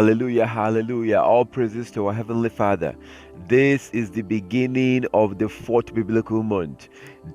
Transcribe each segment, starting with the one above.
Hallelujah, hallelujah. All praises to our Heavenly Father. This is the beginning of the fourth biblical month.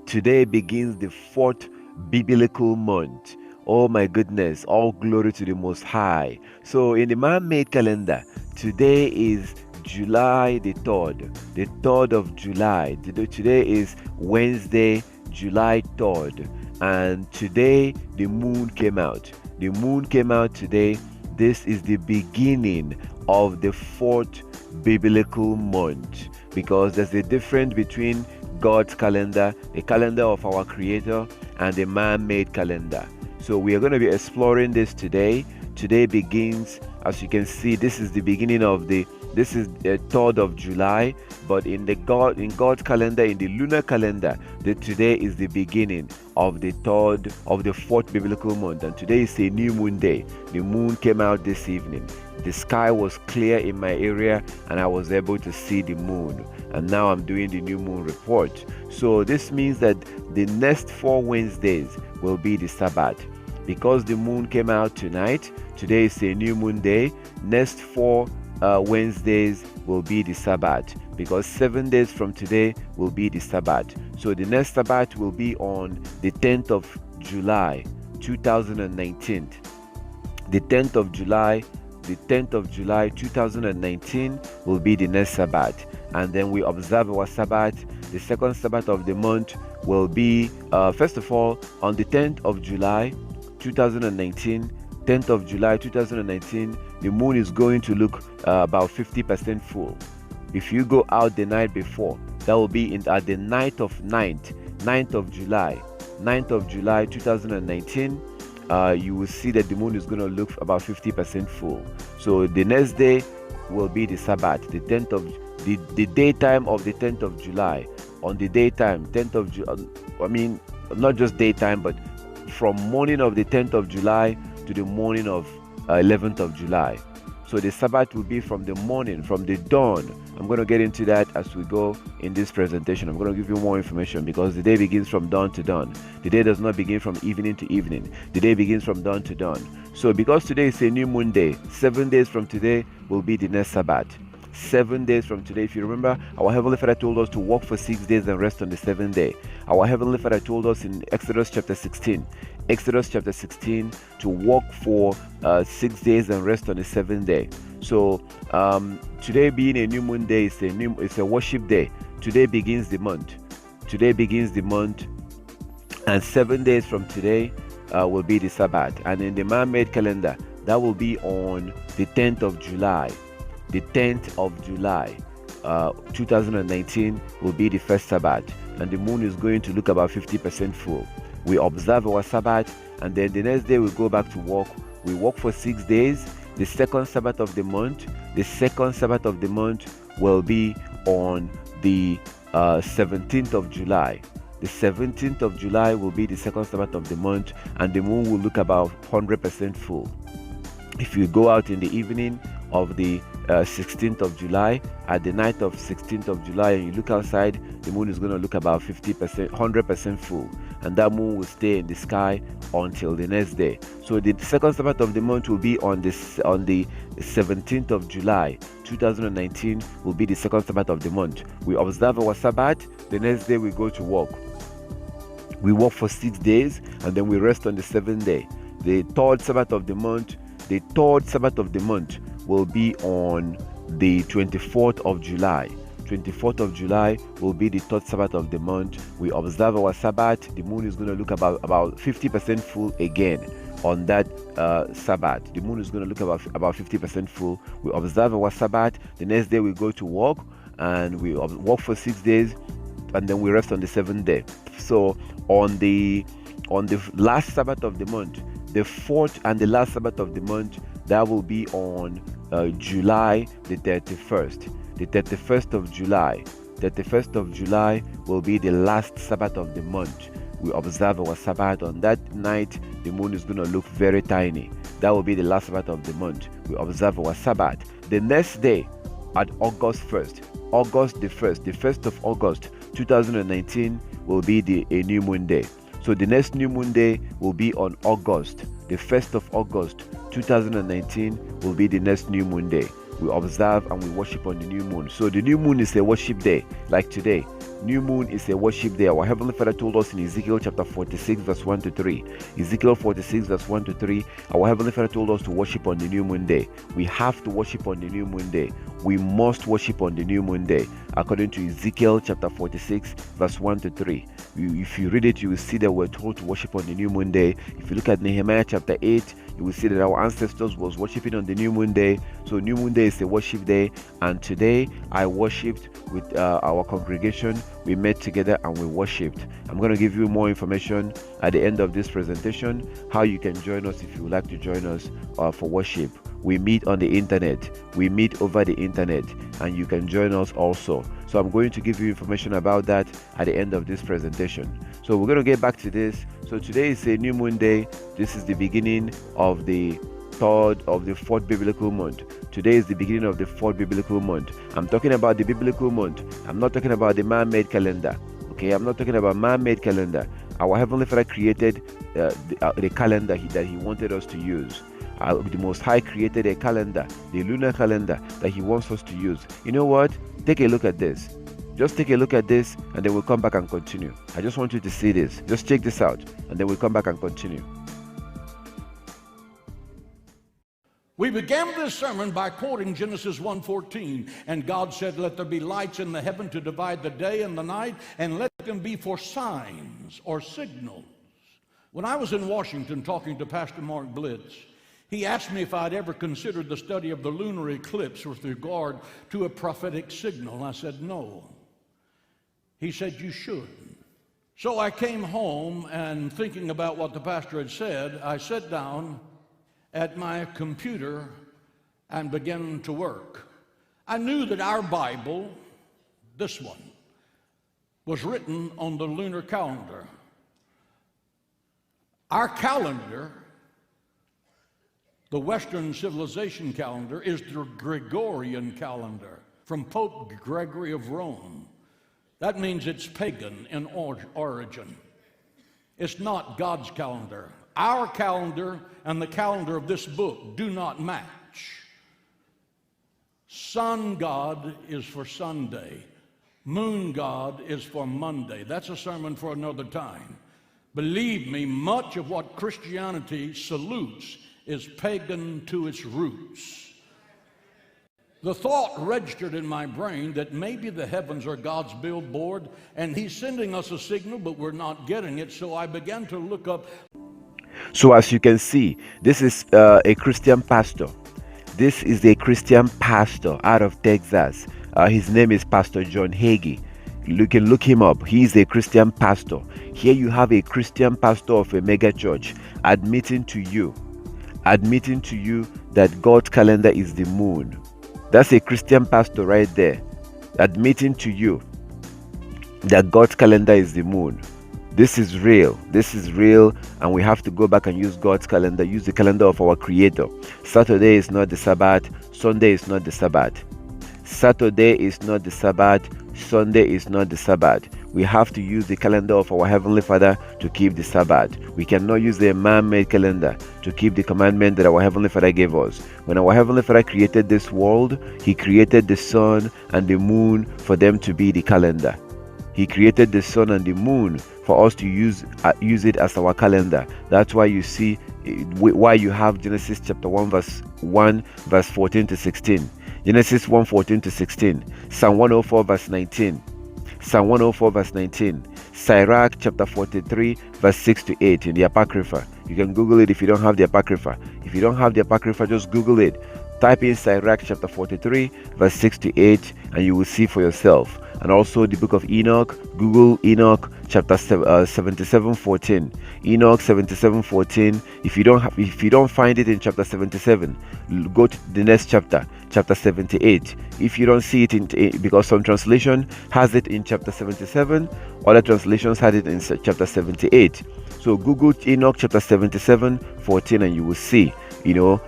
Today begins the fourth biblical month. Oh my goodness, all glory to the Most High. So, in the man made calendar, today is July the 3rd, the 3rd of July. Today is Wednesday, July 3rd, and today the moon came out. The moon came out today. This is the beginning of the fourth biblical month, because there's a difference between God's calendar, the calendar of our Creator, and the man-made calendar. So we are going to be exploring this today. Today begins, as you can see, this is the beginning of the 3rd of July, but in God's calendar, in the lunar calendar, today is the beginning of the fourth biblical month, and today is a new moon day. The moon came out this evening. The sky was clear in my area, and I was able to see the moon. And now I'm doing the new moon report. So this means that the next 4 Wednesdays will be the Sabbath. Because the moon came out tonight, today is a new moon day. Next 4 Wednesdays will be the Sabbath, because 7 days from today will be the Sabbath. So the next Sabbath will be on the 10th of July 2019. The 10th of July 2019 will be the next Sabbath, and then we observe our Sabbath. The second Sabbath of the month will be first of all on the 10th of July 2019. 10th of July 2019, the moon is going to look about 50% full. If you go out the night before, that will be at the night of 9th of July 2019, you will see that the moon is going to look about 50% full. So the next day will be the Sabbath, the daytime of the 10th of July. On the daytime, 10th of July, I mean, not just daytime, but from morning of the 10th of July to the morning of 11th of July. So the Sabbath will be from the morning, from the dawn. I'm going to get into that as we go in this presentation. I'm going to give you more information, because the day begins from dawn to dawn. The day does not begin from evening to evening. The day begins from dawn to dawn. So because today is a new moon day, 7 days from today will be the next Sabbath. 7 days from today. If you remember, our Heavenly Father told us to work for 6 days and rest on the 7th day. Our Heavenly Father told us in Exodus chapter 16 to work for 6 days and rest on the 7th day. So today being a new moon day, it's a worship day. Today begins the month, and 7 days from today will be the Sabbath. And in the man-made calendar, that will be on the 10th of July. The 10th of July 2019 will be the first Sabbath, and the moon is going to look about 50% full. We observe our Sabbath, and then the next day we go back to work. We work for 6 days. The second Sabbath of the month will be on the 17th of July. The 17th of July will be the second Sabbath of the month, and the moon will look about 100% full. If you go out in the evening of the 16th of July, at the night of 16th of July, and you look outside, the moon is going to look about 50%, 100% full, and that moon will stay in the sky until the next day. So the second Sabbath of the month will be on the 17th of July 2019 will be the second Sabbath of the month. We observe our Sabbath. The next day we go to work. We work for 6 days, and then we rest on the 7th day. The third Sabbath of the month will be on the 24th of July. 24th of July will be the third Sabbath of the month. We observe our Sabbath. The moon is going to look about 50% full again on that Sabbath. The moon is going to look about 50% full. We observe our Sabbath. The next day we go to work, and we work for 6 days, and then we rest on the 7th day. So on the last Sabbath of the month, the fourth and the last Sabbath of the month, that will be on July the 31st. The 31st of July. 31st of July will be the last Sabbath of the month. We observe our Sabbath. On that night, the moon is going to look very tiny. That will be the last Sabbath of the month. We observe our Sabbath. The next day, at August 1st, the 1st of August 2019 will be a new moon day. So the next new moon day will be on August The 1st of August 2019 will be the next new moon day. We observe and we worship on the new moon. So the new moon is a worship day, like today. New moon is a worship day. Our Heavenly Father told us in Ezekiel chapter 46 verse 1 to 3. Ezekiel 46 verse 1 to 3. Our Heavenly Father told us to worship on the new moon day. We have to worship on the new moon day. We must worship on the new moon day, according to Ezekiel chapter 46 verse 1 to 3. If you read it, you will see that we're told to worship on the new moon day. If you look at Nehemiah chapter 8, you will see that our ancestors was worshiping on the new moon day. So new moon day is a worship day, and today I worshiped with our congregation. We met together and we worshiped. I'm going to give you more information at the end of this presentation, how you can join us if you would like to join us for worship. We meet on the internet. We meet over the internet, and you can join us also. So I'm going to give you information about that at the end of this presentation. So we're going to get back to this. So today is a new moon day. This is the beginning of the fourth biblical month. Today is the beginning of the fourth biblical month. I'm talking about the biblical month. I'm not talking about the man-made calendar. Okay, I'm not talking about man-made calendar. Our Heavenly Father created the calendar that He wanted us to use. The Most High created a calendar, the lunar calendar, that He wants us to use. You know what? Take a look at this. Just take a look at this, and then we'll come back and continue. I just want you to see this. Just check this out, and then we'll come back and continue. We began this sermon by quoting Genesis 1:14, and God said, "Let there be lights in the heaven to divide the day and the night, and let them be for signs or signals." When I was in Washington talking to Pastor Mark Blitz, he asked me if I'd ever considered the study of the lunar eclipse with regard to a prophetic signal. I said, no. He said, you should. So I came home, and thinking about what the pastor had said, I sat down at my computer and began to work. I knew that our Bible, this one, was written on the lunar calendar. Our calendar, the Western civilization calendar, is the Gregorian calendar from Pope Gregory of Rome. That means it's pagan in origin. It's not God's calendar. Our calendar and the calendar of this book do not match. Sun God is for Sunday. Moon God is for Monday. That's a sermon for another time. Believe me, much of what Christianity salutes is pagan to its roots. The thought registered in my brain that maybe the heavens are God's billboard and He's sending us a signal, but we're not getting it. So I began to look up. So as you can see, this is a Christian pastor. This is a Christian pastor out of Texas. His name is Pastor John Hagee. You can look him up. He is a Christian pastor. Here you have a Christian pastor of a mega church admitting to you that God's calendar is the moon. That's a Christian pastor right there, admitting to you that God's calendar is the moon. This is real, and we have to go back and use God's calendar, use the calendar of our Creator. Saturday is not the Sabbath, Sunday is not the Sabbath. Saturday is not the Sabbath, Sunday is not the Sabbath. We have to use the calendar of our Heavenly Father to keep the Sabbath. We cannot use the man-made calendar to keep the commandment that our Heavenly Father gave us. When our Heavenly Father created this world, He created the sun and the moon for them to be the calendar. He created the sun and the moon for us to use it as our calendar. That's why you see why you have Genesis chapter 1 verse 14 to 16. Genesis 1:14 to 16. Psalm 104 verse 19. Psalm 104 verse 19. Sirach chapter 43 verse 6 to 8 in the Apocrypha. You can Google it if you don't have the Apocrypha. If you don't have the Apocrypha, just Google it. Type in Sirach chapter 43 verse 6 to 8 and you will see for yourself. And also the book of Enoch. Google Enoch chapter 77:14. Enoch 77:14. If you don't find it in chapter 77, go to the next chapter 78. If you don't see it because some translation has it in chapter 77, other translations had it in chapter 78. So Google Enoch chapter 77:14 and you will see,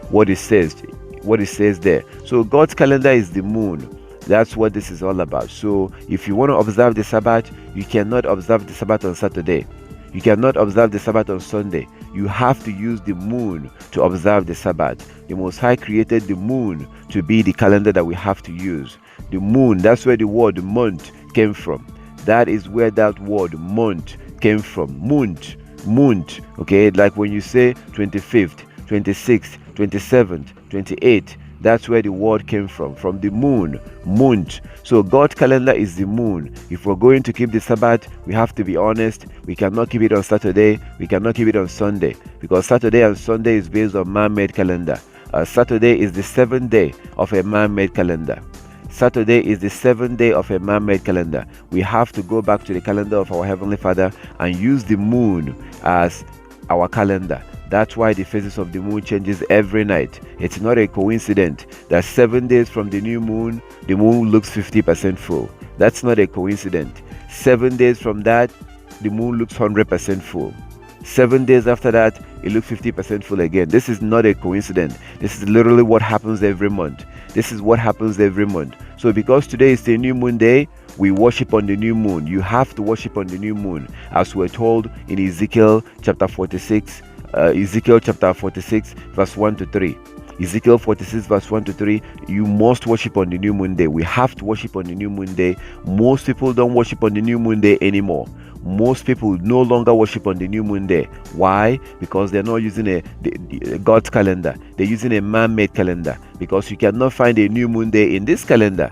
what it says there. So God's calendar is the moon. That's what this is all about. So if you want to observe the Sabbath, you cannot observe the Sabbath on Saturday. You cannot observe the Sabbath on Sunday. you have to use the moon to observe the Sabbath. The Most High created the moon to be the calendar that we have to use. The moon, that's where the word month came from. That is where that word month came from. Month, okay? Like when you say 25th, 26th, 27th, 28th, that's where the word came from the moon, month. So God's calendar is the moon. If we're going to keep the Sabbath, we have to be honest. We cannot keep it on Saturday. We cannot keep it on Sunday, because Saturday and Sunday is based on man-made calendar. Saturday is the 7th day of a man-made calendar. Saturday is the 7th day of a man-made calendar. We have to go back to the calendar of our Heavenly Father and use the moon as our calendar. That's why the phases of the moon changes every night. It's not a coincidence that 7 days from the new moon, the moon looks 50% full. That's not a coincidence. 7 days from that, the moon looks 100% full. 7 days after that, it looks 50% full again. This is not a coincidence. This is literally what happens every month. This is what happens every month. So because today is the new moon day, we worship on the new moon. You have to worship on the new moon, as we're told in Ezekiel chapter 46. Ezekiel chapter 46 verse 1 to 3. Ezekiel 46 verse 1 to 3. You must worship on the new moon day. We have to worship on the new moon day. Most people don't worship on the new moon day anymore. Most people no longer worship on the new moon day. Why? Because they're not using God's calendar. They're using a man-made calendar, because you cannot find a new moon day in this calendar.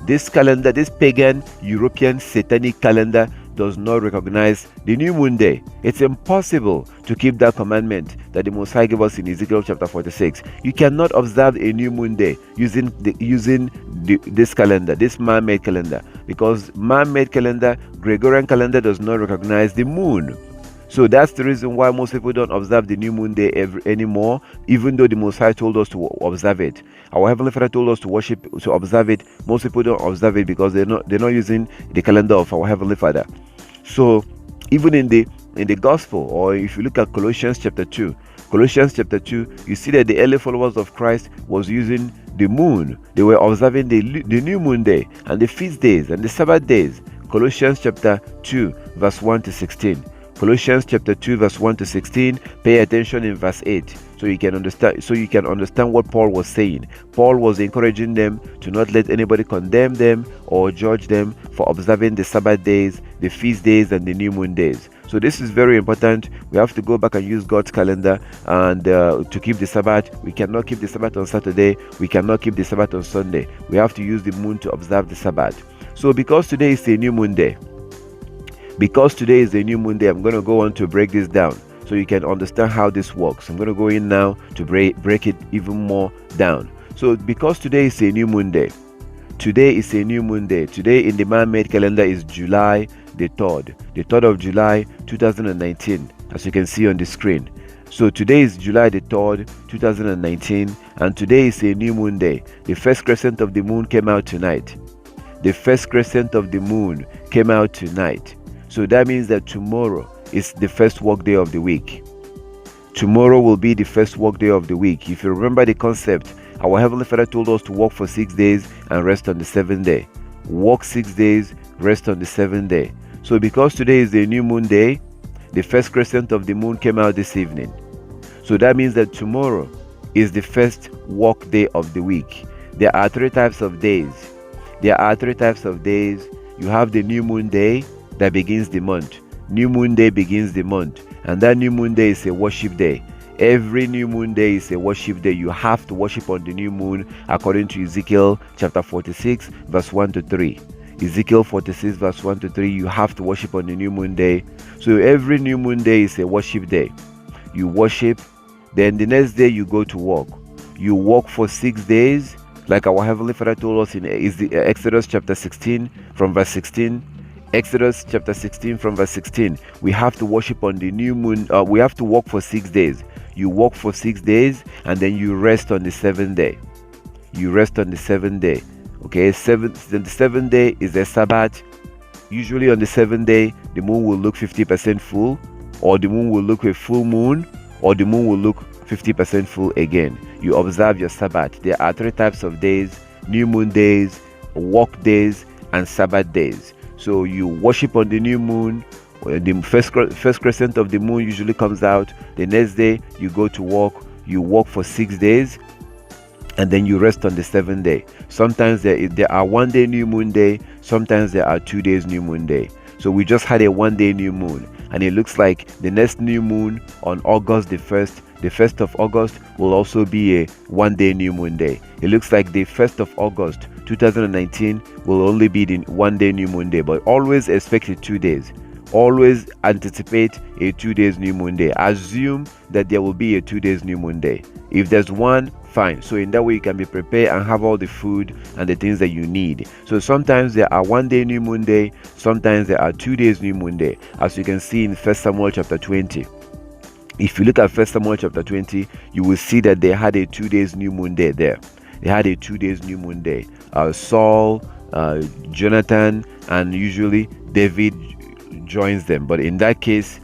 This calendar, this pagan, European, satanic calendar, does not recognize the new moon day. It's impossible to keep that commandment that the Most High gave us in Ezekiel chapter 46. You cannot observe a new moon day using this calendar, this man-made calendar, because man-made calendar, Gregorian calendar, does not recognize the moon. So that's the reason why most people don't observe the new moon day anymore, even though the Most High told us to observe it. Our Heavenly Father told us to observe it. Most people don't observe it because they're not using the calendar of our Heavenly Father. So even in the gospel, or if you look at Colossians chapter 2, you see that the early followers of Christ was using the moon. They were observing the new moon day and the feast days and the Sabbath days. Colossians chapter 2 verse 1 to 16. Colossians chapter 2 verse 1 to 16. Pay attention in verse 8 so you can understand what Paul was saying. Paul was encouraging them to not let anybody condemn them or judge them for observing the Sabbath days, the feast days, and the new moon days. So this is very important. We have to go back and use God's calendar and to keep the Sabbath. We cannot keep the Sabbath on Saturday. We cannot keep the Sabbath on Sunday. We have to use the moon to observe the Sabbath. So because today is a new moon day, I'm going to go on to break this down so you can understand how this works. I'm going to go in now to break it even more down. So because today is a new moon day, today in the man-made calendar is July the 3rd of July 2019, as you can see on the screen. So today is July the 3rd 2019, and today is a new moon day. The first crescent of the moon came out tonight. So that means that tomorrow is the first work day of the week. Tomorrow will be the first work day of the week. If you remember the concept, our Heavenly Father told us to work for 6 days and rest on the 7th day. Work 6 days, rest on the 7th day. So because today is the new moon day, the first crescent of the moon came out this evening. So that means that tomorrow is the first work day of the week. There are three types of days. You have the new moon day that begins the month. New moon day begins the month, and that new moon day is a worship day. Every new moon day is a worship day. You have to worship on the new moon according to Ezekiel chapter 46 verse 1 to 3. Ezekiel 46 verse 1 to 3, you have to worship on the new moon day. So every new moon day is a worship day. You worship, then the next day you go to work. You work for 6 days, like our Heavenly Father told us in Exodus chapter 16 from verse 16. Exodus chapter 16 from verse 16. We have to worship on the new moon. We have to work for 6 days. You work for 6 days, and then you rest on the 7th day. Okay, the 7th day is a Sabbath. Usually on the 7th day, the moon will look 50% full, or the moon will look a full moon, or the moon will look 50% full again. You observe your Sabbath. There are 3 types of days: new moon days, work days, and Sabbath days. So you worship on the new moon, The first crescent of the moon usually comes out. The next day you go to work. You work for 6 days, and then you rest on the 7th day. Sometimes there are 1 day new moon day. Sometimes there are 2 days new moon day. So we just had a 1 day new moon, and it looks like the next new moon on August the 1st of August will also be a 1 day new moon day. It looks like the 1st of August 2019 will only be the 1 day new moon day, but always expect it 2 days. Always anticipate a 2 days new moon day. Assume that there will be a 2 days new moon day. If there's one, fine. So in that way you can be prepared and have all the food and the things that you need. So sometimes there are 1 day new moon day, sometimes there are 2 days new moon day, as you can see in 1 Samuel chapter 20. If you look at 1 Samuel chapter 20, you will see that they had a 2 days new moon day there. They had a 2 days new moon day. Saul, Jonathan, and usually David joins them, but in that case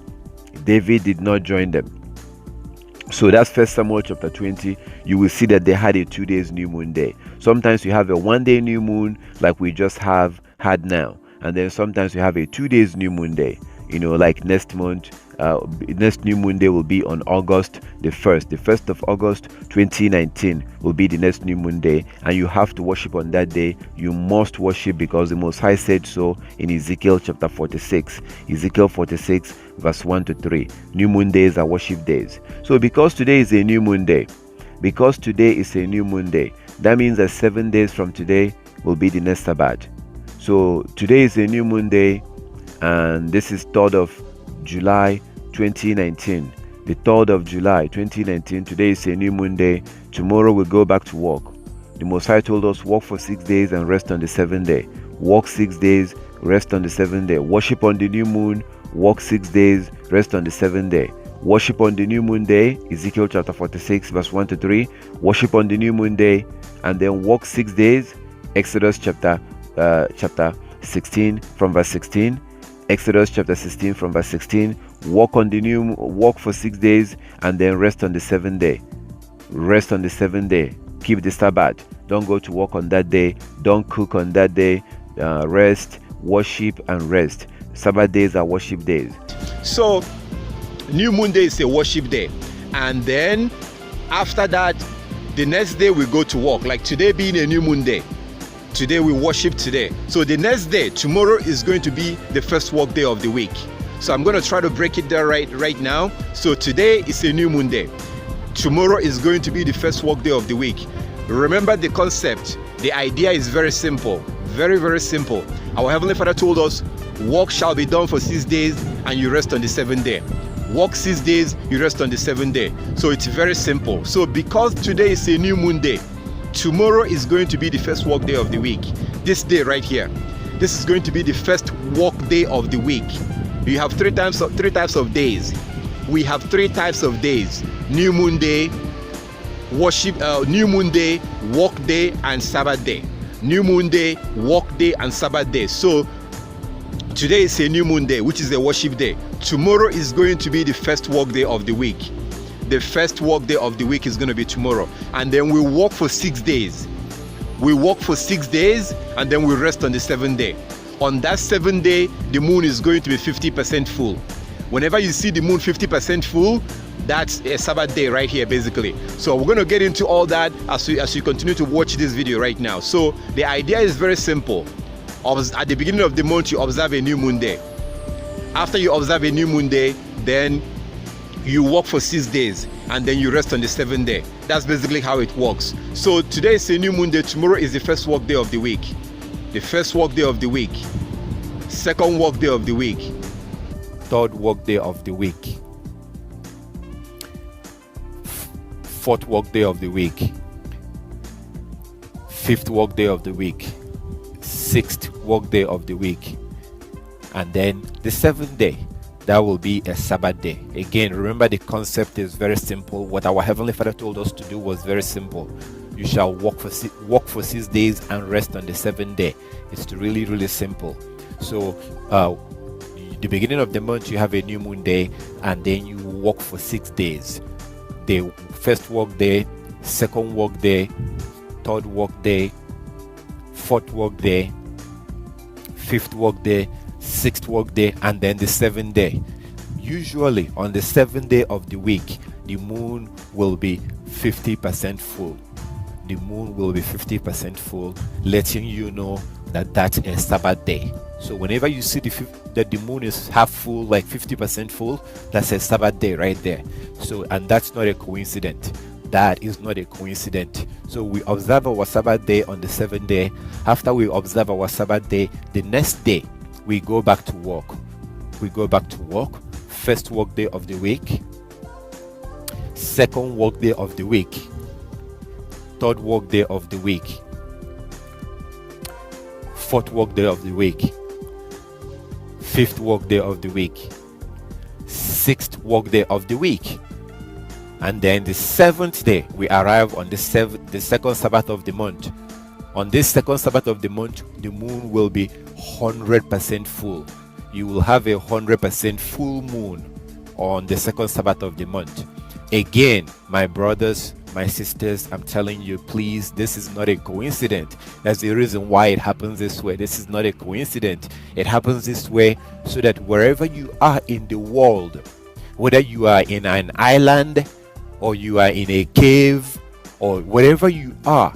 David did not join them. So that's 1 Samuel chapter 20. You will see that they had a 2 days new moon day. Sometimes you have a 1 day new moon like we just had now, and then sometimes you have a 2 days new moon day. Like next month, next new moon day will be on August the 1st. The 1st of August 2019 will be the next new moon day, and you have to worship on that day. You must worship because the Most High said so in Ezekiel chapter 46. Ezekiel 46 verse 1 to 3. New moon days are worship days. So because today is a new moon day, that means that 7 days from today will be the next Sabbath. So today is a new moon day, and this is 3rd of July 2019. The 3rd of July 2019. Today is a new moon day. Tomorrow we'll go back to work. The Most High told us work for 6 days and rest on the 7th day. Work 6 days, rest on the 7th day. Worship on the new moon, work 6 days, rest on the 7th day. Worship on the new moon day, Ezekiel chapter 46 verse 1 to 3. Worship on the new moon day, and then work 6 days, Exodus chapter 16 from verse 16. Exodus chapter 16 from verse 16. Walk for 6 days, and then rest on the 7th day. Rest on the 7th day. Keep the Sabbath. Don't go to work on that day. Don't cook on that day. Rest, worship, and rest. Sabbath days are worship days. So new moon day is a worship day, and then after that, the next day we go to work. Like today being a new moon day, today we worship today. So the next day, tomorrow, is going to be the first work day of the week. So I'm going to try to break it down right now. So today is a new moon day. Tomorrow is going to be the first work day of the week. Remember the concept. The idea is very simple. Very, very simple. Our Heavenly Father told us, work shall be done for 6 days and you rest on the 7th day. Work 6 days, you rest on the 7th day. So it's very simple. So because today is a new moon day, tomorrow is going to be the first work day of the week. This day right here, this is going to be the first work day of the week. You have three types of days. We have 3 types of days: new moon day, worship, new moon day, work day, and Sabbath day. New moon day, work day, and Sabbath day. So today is a new moon day, which is a worship day. Tomorrow is going to be the first work day of the week. The first work day of the week is going to be tomorrow, and then we work for 6 days. We work for 6 days, and then we rest on the 7th day. On that 7th day, the moon is going to be 50% full. Whenever you see the moon 50% full, that's a Sabbath day right here, basically. So we're going to get into all that as you continue to watch this video right now. So the idea is very simple. At the beginning of the month, you observe a new moon day. After you observe a new moon day, then you work for 6 days, and then you rest on the 7th day. That's basically how it works. So today is a new moon day. Tomorrow is the first work day of the week. The first work day of the week. Second work day of the week. Third work day of the week. Fourth work day of the week. Fifth work day of the week. Sixth work day of the week. And then the 7th day, that will be a Sabbath day. Again, remember the concept is very simple. What our Heavenly Father told us to do was very simple. You shall work for 6 days and rest on the 7th day. It's really, really simple. So the beginning of the month, you have a new moon day, and then you work for 6 days. The first work day, second work day, third work day, fourth work day, fifth work day, sixth work day, and then the seventh day. Usually on the seventh day of the week, the moon will be 50% full. The moon will be 50% full, letting you know that that's a Sabbath day. So whenever you see that the moon is half full, like 50% full, that's a Sabbath day right there. So, and that's not a coincidence. That is not a coincidence. So we observe our Sabbath day on the seventh day. After we observe our Sabbath day, the next day we go back to work. We go back to work. First work day of the week, second work day of the week, third work day of the week, fourth work day of the week, fifth work day of the week, sixth work day of the week, and then the seventh day we arrive on the second Sabbath of the month. On this second Sabbath of the month, the moon will be 100% full. You will have a 100% full moon on the second Sabbath of the month. Again, my brothers, my sisters, I'm telling you, please, this is not a coincidence. That's the reason why it happens this way. This is not a coincidence. It happens this way so that wherever you are in the world, whether you are in an island or you are in a cave or wherever you are,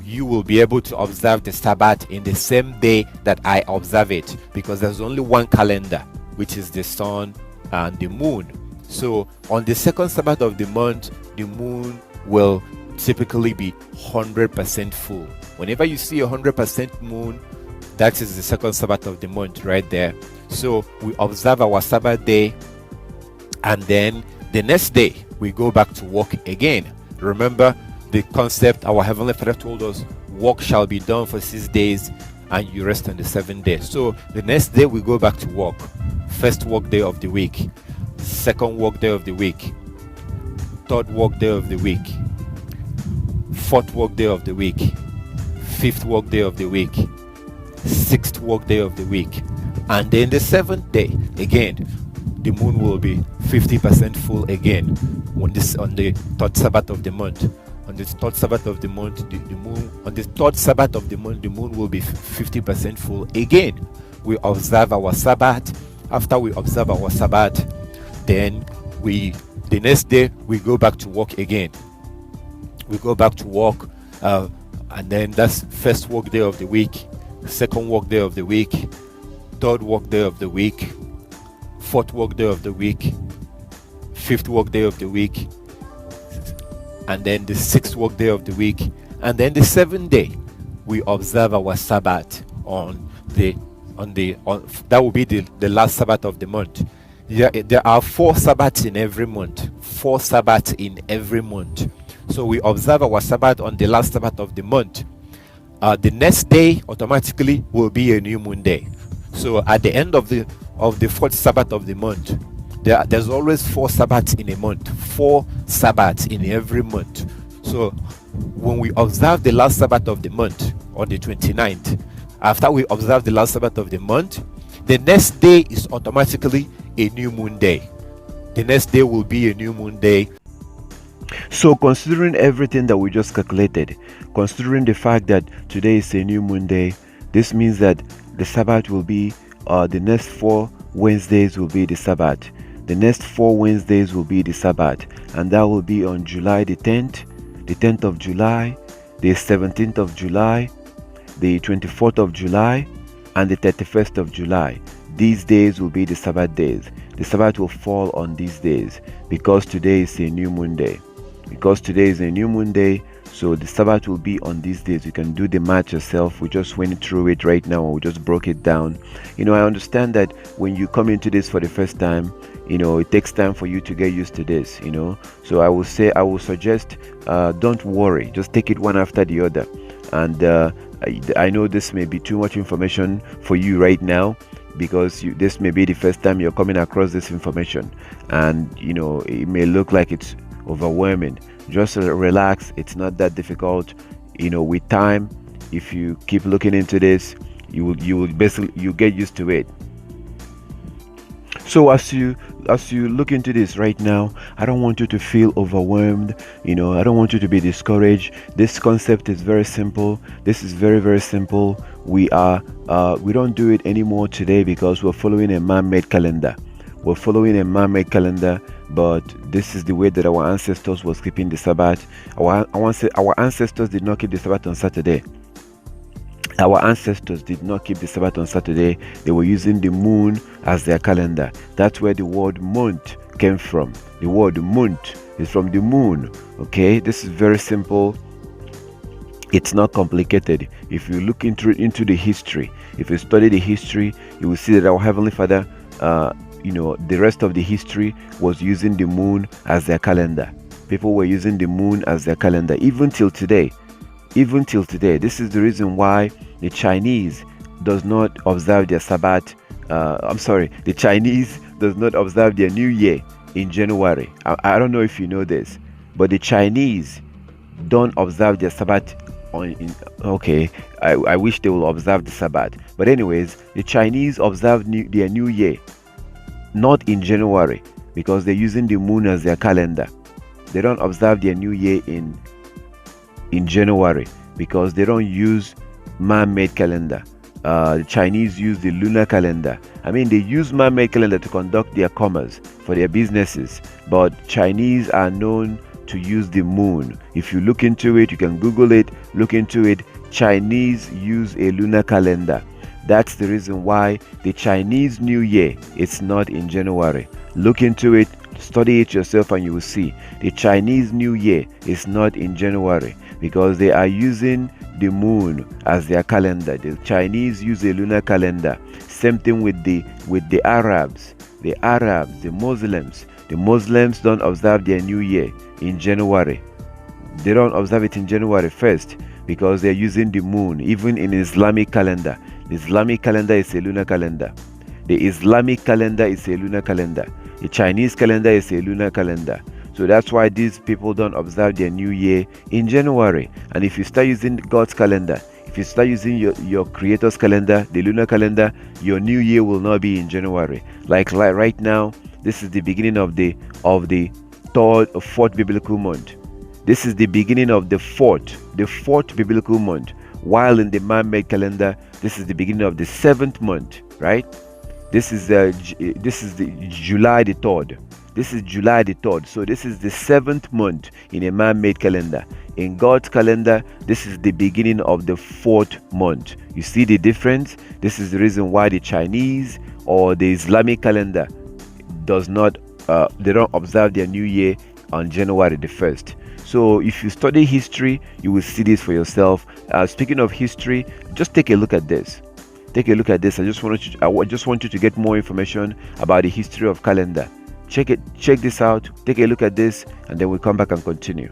you will be able to observe the Sabbath in the same day that I observe it, because there's only one calendar, which is the sun and the moon. So on the second Sabbath of the month, the moon will typically be 100% full. Whenever you see 100% moon, that is the second Sabbath of the month right there. So we observe our Sabbath day, and then the next day we go back to work again. Remember the concept our Heavenly Father told us, work shall be done for 6 days and you rest on the seventh day. So the next day we go back to work. First work day of the week, second work day of the week, third work day of the week, fourth work day of the week, fifth work day of the week, sixth work day of the week, and then the seventh day again the moon will be 50% full again on the third Sabbath of the month. On the third Sabbath of the month, the moon on the third Sabbath of the month, the moon will be 50% full again. We observe our Sabbath. After we observe our Sabbath, then the next day we go back to work again. We go back to work, and then that's first work day of the week, second work day of the week, third work day of the week, fourth work day of the week, fifth work day of the week, and then the sixth work day of the week, and then the seventh day we observe our Sabbath on that will be the last Sabbath of the month. There are 4 Sabbaths in every month. 4 Sabbaths in every month. So we observe our Sabbath on the last Sabbath of the month. The next day automatically will be a new moon day. So at the end of the fourth Sabbath of the month, there's always 4 Sabbaths in a month. 4 Sabbaths in every month. So when we observe the last Sabbath of the month on the 29th, after we observe the last Sabbath of the month, the next day is automatically a new moon day. The next day will be a new moon day. So considering everything that we just calculated, considering the fact that today is a new moon day, this means that the Sabbath will be the next 4 Wednesdays will be the Sabbath. The next 4 Wednesdays will be the Sabbath, and that will be on July the 10th of July, the 17th of July, the 24th of July, and the 31st of July. These days will be the Sabbath days. The Sabbath will fall on these days because today is a new moon day. Because today is a new moon day, so the Sabbath will be on these days. You can do the math yourself. We just went through it right now and we just broke it down. I understand that when you come into this for the first time, it takes time for you to get used to this, So I will suggest, don't worry. Just take it one after the other. And I know this may be too much information for you right now, because this may be the first time you're coming across this information, and it may look like it's overwhelming. Just relax. It's not that difficult. With time, if you keep looking into this, you get used to it. So as you look into this right now, I don't want you to feel overwhelmed. I don't want you to be discouraged. This concept is very simple. This is very, very simple. We don't do it anymore today because we're following a man-made calendar. We're following a man-made calendar, but this is the way that our ancestors was keeping the Sabbath. Our ancestors did not keep the Sabbath on Saturday. Our ancestors did not keep the Sabbath on Saturday. They were using the moon as their calendar. That's where the word month came from. The word month is from the moon. Okay, this is very simple. It's not complicated. If you look into the history, if you study the history, you will see that our Heavenly Father, the rest of the history was using the moon as their calendar. People were using the moon as their calendar, even till today. This is the reason why the Chinese does not observe their Sabbath. The Chinese does not observe their New Year in January. I don't know if you know this, but the Chinese don't observe their Sabbath I wish they will observe the Sabbath. But anyways, the Chinese observe their New Year not in January because they're using the moon as their calendar. They don't observe their New Year in January because they don't use man-made calendar. The Chinese use the lunar calendar. They use man-made calendar to conduct their commerce for their businesses, but Chinese are known to use the moon. If you look into it, you can Google it, look into it. Chinese use a lunar calendar. That's the reason why the Chinese New Year is not in January. Look into it, study it yourself, and you will see the Chinese New Year is not in January because they are using the moon as their calendar. The Chinese use a lunar calendar. Same thing with the Arabs. The Muslims. The Muslims don't observe their New Year in January. They don't observe it in January 1st because they're using the moon. Even in Islamic calendar, the Islamic calendar is a lunar calendar. The Islamic calendar is a lunar calendar. The Chinese calendar is a lunar calendar. So that's why these people don't observe their New Year in January. And if you start using God's calendar, if you start using your Creator's calendar, the lunar calendar, your New Year will not be in January. Like right now, this is the beginning of the fourth biblical month. This is the beginning of the fourth biblical month. While in the man-made calendar, this is the beginning of the 7th month, right? This is the July the 3rd. This is July the 3rd. So this is the 7th month in a man-made calendar. In God's calendar, this is the beginning of the 4th month. You see the difference? This is the reason why the Chinese or the Islamic calendar they don't observe their New Year on January the 1st. So if you study history, you will see this for yourself. Speaking of history, just take a look at this. I just want you to get more information about the history of calendar. Check this out, take a look at this, and then we'll come back and continue.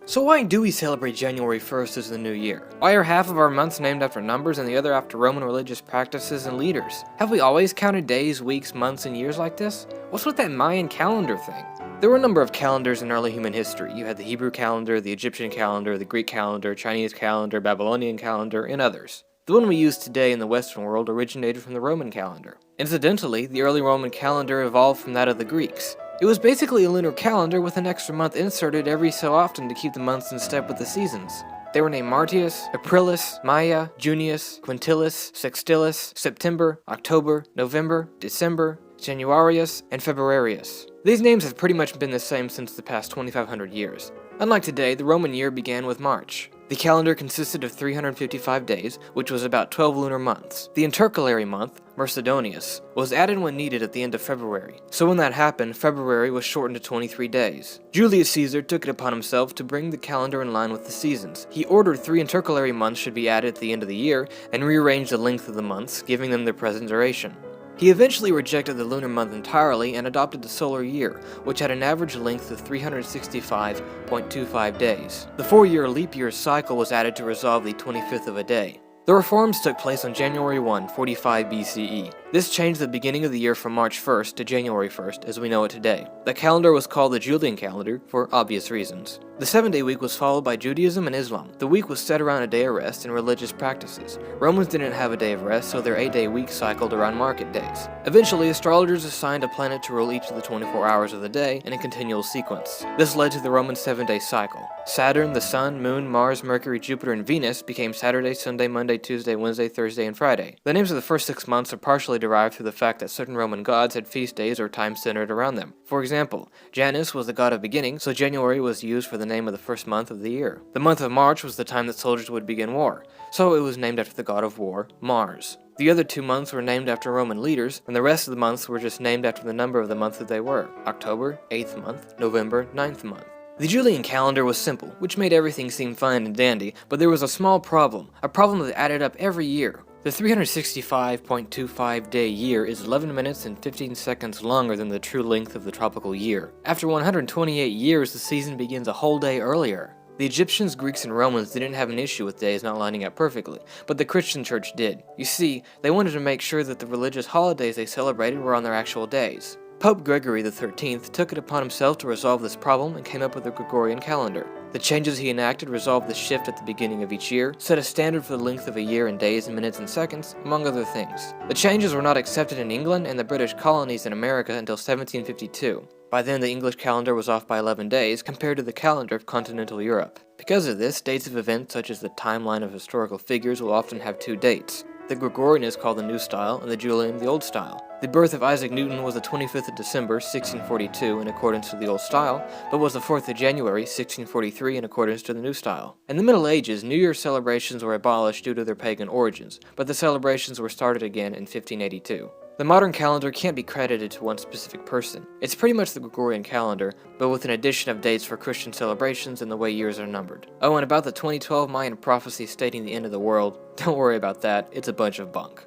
So why do we celebrate January 1st as the new year? Why are half of our months named after numbers and the other after Roman religious practices and leaders? Have we always counted days, weeks, months, and years like this? What's with that Mayan calendar thing? There were a number of calendars in early human history. You had the Hebrew calendar, the Egyptian calendar, the Greek calendar, Chinese calendar, Babylonian calendar, and others. The one we use today in the Western world originated from the Roman calendar. Incidentally, the early Roman calendar evolved from that of the Greeks. It was basically a lunar calendar with an extra month inserted every so often to keep the months in step with the seasons. They were named Martius, Aprilis, Maia, Junius, Quintilis, Sextilis, September, October, November, December, Januarius, and Februarius. These names have pretty much been the same since the past 2,500 years. Unlike today, the Roman year began with March. The calendar consisted of 355 days, which was about 12 lunar months. The intercalary month, Mercedonius, was added when needed at the end of February. So when that happened, February was shortened to 23 days. Julius Caesar took it upon himself to bring the calendar in line with the seasons. He ordered 3 intercalary months should be added at the end of the year, and rearranged the length of the months, giving them their present duration. He eventually rejected the lunar month entirely and adopted the solar year, which had an average length of 365.25 days. The 4-year leap year cycle was added to resolve the 25th of a day. The reforms took place on January 1, 45 BCE. This changed the beginning of the year from March 1st to January 1st as we know it today. The calendar was called the Julian calendar for obvious reasons. The 7-day week was followed by Judaism and Islam. The week was set around a day of rest and religious practices. Romans didn't have a day of rest, so their 8-day week cycled around market days. Eventually, astrologers assigned a planet to rule each of the 24 hours of the day in a continual sequence. This led to the Roman 7-day cycle. Saturn, the Sun, Moon, Mars, Mercury, Jupiter, and Venus became Saturday, Sunday, Monday, Tuesday, Wednesday, Thursday, and Friday. The names of the first 6 months are partially derived through the fact that certain Roman gods had feast days or times centered around them. For example, Janus was the god of beginning, so January was used for the name of the first month of the year. The month of March was the time that soldiers would begin war, so it was named after the god of war, Mars. The other 2 months were named after Roman leaders, and the rest of the months were just named after the number of the month that they were: October, 8th month, November, 9th month. The Julian calendar was simple, which made everything seem fine and dandy, but there was a small problem, a problem that added up every year. The 365.25 day year is 11 minutes and 15 seconds longer than the true length of the tropical year. After 128 years, the season begins a whole day earlier. The Egyptians, Greeks, and Romans didn't have an issue with days not lining up perfectly, but the Christian church did. You see, they wanted to make sure that the religious holidays they celebrated were on their actual days. Pope Gregory XIII took it upon himself to resolve this problem and came up with the Gregorian calendar. The changes he enacted resolved the shift at the beginning of each year, set a standard for the length of a year in days, minutes, and seconds, among other things. The changes were not accepted in England and the British colonies in America until 1752. By then, the English calendar was off by 11 days compared to the calendar of continental Europe. Because of this, dates of events such as the timeline of historical figures will often have 2 dates. The Gregorian is called the New Style and the Julian the Old Style. The birth of Isaac Newton was the 25th of December, 1642 in accordance to the Old Style, but was the 4th of January, 1643 in accordance to the New Style. In the Middle Ages, New Year celebrations were abolished due to their pagan origins, but the celebrations were started again in 1582. The modern calendar can't be credited to one specific person. It's pretty much the Gregorian calendar, but with an addition of dates for Christian celebrations and the way years are numbered. Oh, and about the 2012 Mayan prophecy stating the end of the world, don't worry about that, it's a bunch of bunk.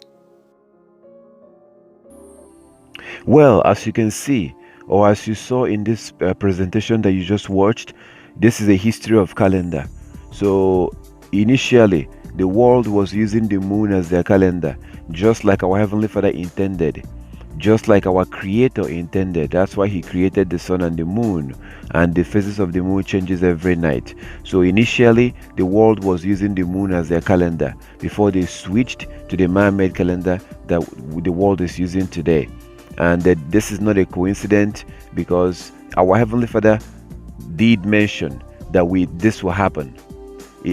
Well, as you can see, or as you saw in this presentation that you just watched, this is a history of calendar. So initially, the world was using the moon as their calendar, just like our Heavenly Father intended, just like our Creator intended. That's why He created the sun and the moon, and the phases of the moon changes every night. So initially, the world was using the moon as their calendar before they switched to the man-made calendar that the world is using today. And that this is not a coincidence, because our Heavenly Father did mention that this will happen.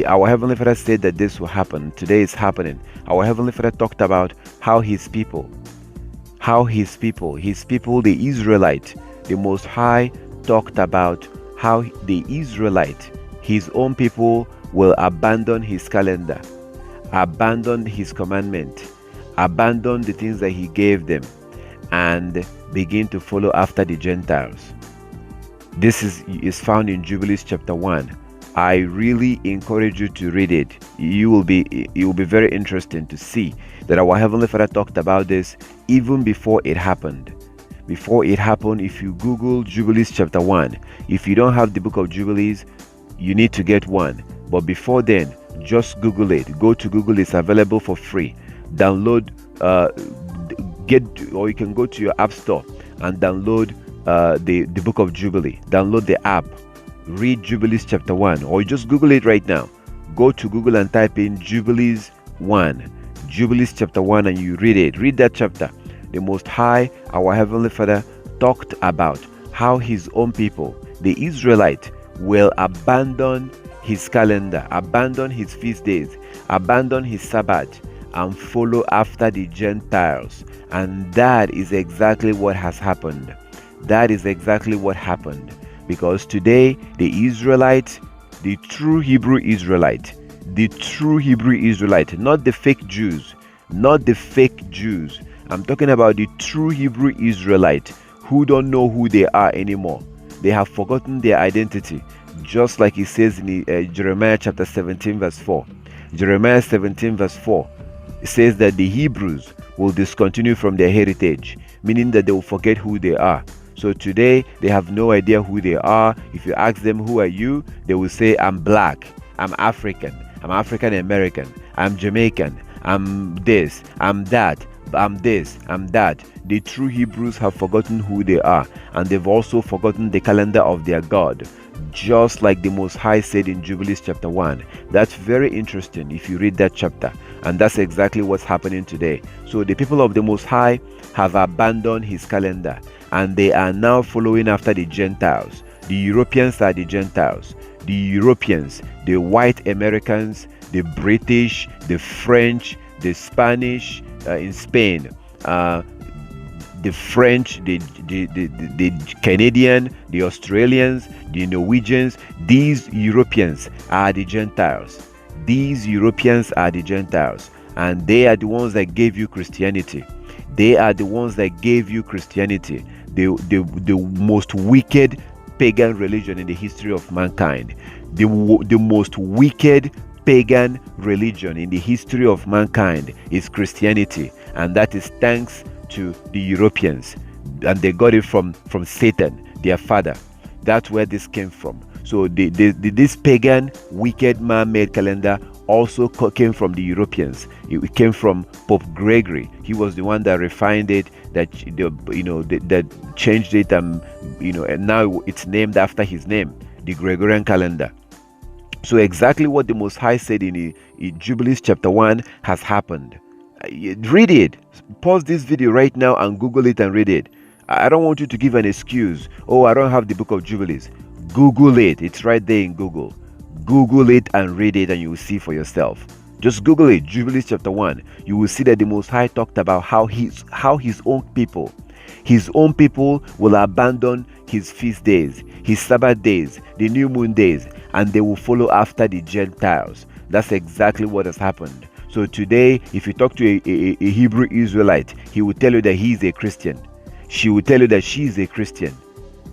Our Heavenly Father said that this will happen. Today it's happening. Our Heavenly Father talked about how His people, the Israelite, the Most High, talked about how the Israelite, His own people, will abandon His calendar, abandon His commandment, abandon the things that He gave them, and begin to follow after the Gentiles. This is found in Jubilees chapter 1. I really encourage you to read it. It will be very interesting to see that our Heavenly Father talked about this even before it happened. Before it happened, if you Google Jubilees chapter 1, if you don't have the book of Jubilees, you need to get one. But before then, just Google it. Go to Google, it's available for free. Download, or you can go to your app store and download the book of Jubilee. Download the app. Read Jubilees chapter 1, or just Google it right now. Go to Google and type in Jubilees 1, Jubilees chapter 1, and you read it. Read that chapter. The Most High, our Heavenly Father, talked about how His own people, the Israelite, will abandon His calendar, abandon His feast days, abandon His Sabbath, and follow after the Gentiles. And that is exactly what has happened. That is exactly what happened. Because today, the Israelite, the true Hebrew Israelite, not the fake Jews, I'm talking about the true Hebrew Israelite who don't know who they are anymore. They have forgotten their identity, just like it says in Jeremiah chapter 17 verse 4. Jeremiah 17 verse 4, it says that the Hebrews will discontinue from their heritage, meaning that they will forget who they are. So today, they have no idea who they are. If you ask them, who are you? They will say, I'm black, I'm African, I'm African American, I'm Jamaican, I'm this, I'm that. I'm this, I'm that. The true Hebrews have forgotten who they are, and they've also forgotten the calendar of their God, just like the Most High said in Jubilees chapter 1. That's very interesting if you read that chapter, and that's exactly what's happening today. So the people of the Most High have abandoned his calendar, and they are now following after the Gentiles. The Europeans are the Gentiles. The Europeans, the white Americans, the British, the French, the Spanish in Spain, the French, the Canadian, the Australians, the Norwegians. These Europeans are the Gentiles. These Europeans are the Gentiles, and they are the ones that gave you Christianity. They are the ones that gave you Christianity, the most wicked pagan religion in the history of mankind. The most wicked pagan religion in the history of mankind is Christianity, and that is thanks to the Europeans, and they got it from Satan, their father. That's where this came from. So this pagan, wicked, man-made calendar also came from the Europeans. It came from Pope Gregory. He was the one that refined it, that changed it, and now it's named after his name, the Gregorian calendar. So exactly what the Most High said in Jubilees chapter 1 has happened. Read it. Pause this video right now and Google it and read it. I don't want you to give an excuse. Oh, I don't have the book of Jubilees. Google it. It's right there in Google. Google it and read it, and you will see for yourself. Just Google it, Jubilees chapter 1. You will see that the Most High talked about how his own people will abandon his feast days, his Sabbath days, the new moon days, and they will follow after the Gentiles. That's exactly what has happened. So today, if you talk to a Hebrew Israelite, he will tell you that he is a Christian. She will tell you that she is a Christian.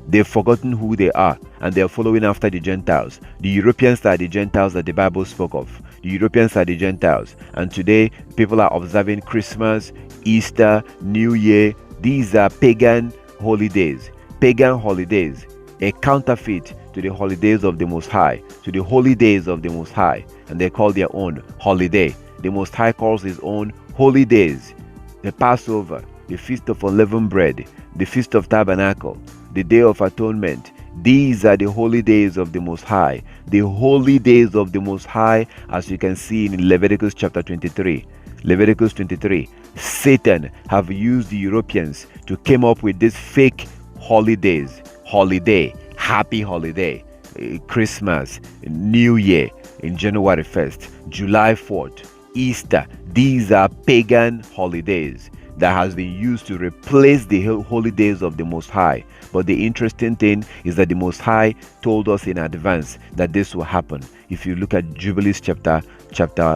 They've forgotten who they are, and they're following after the Gentiles. The Europeans are the Gentiles that the Bible spoke of. The Europeans are the Gentiles. And today, people are observing Christmas, Easter, New Year. These are pagan holidays. Pagan holidays. A counterfeit to the holidays of the Most High, to the holy days of the Most High. And they call their own holiday. The Most High calls his own holy days. The Passover, the Feast of Unleavened Bread, the Feast of Tabernacle, the Day of Atonement. These are the holy days of the Most High. The holy days of the Most High, as you can see in Leviticus chapter 23. Leviticus 23. Satan have used the Europeans to come up with these fake holidays. Holiday, happy holiday, Christmas, New Year, in January 1st, July 4th, Easter. These are pagan holidays that has been used to replace the holy days of the Most High. But the interesting thing is that the Most High told us in advance that this will happen. If you look at Jubilees chapter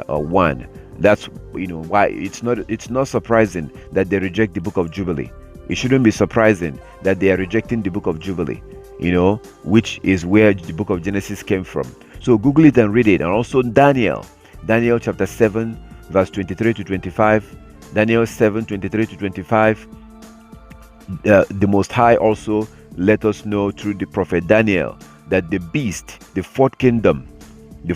1, that's why it's not surprising that they reject the book of Jubilee. It shouldn't be surprising that they are rejecting the book of Jubilee, which is where the book of Genesis came from. So Google it and read it. And also Daniel chapter 7 verse 23 to 25. Daniel 7 23 to 25. The Most High also let us know through the prophet Daniel that the beast, the fourth kingdom, the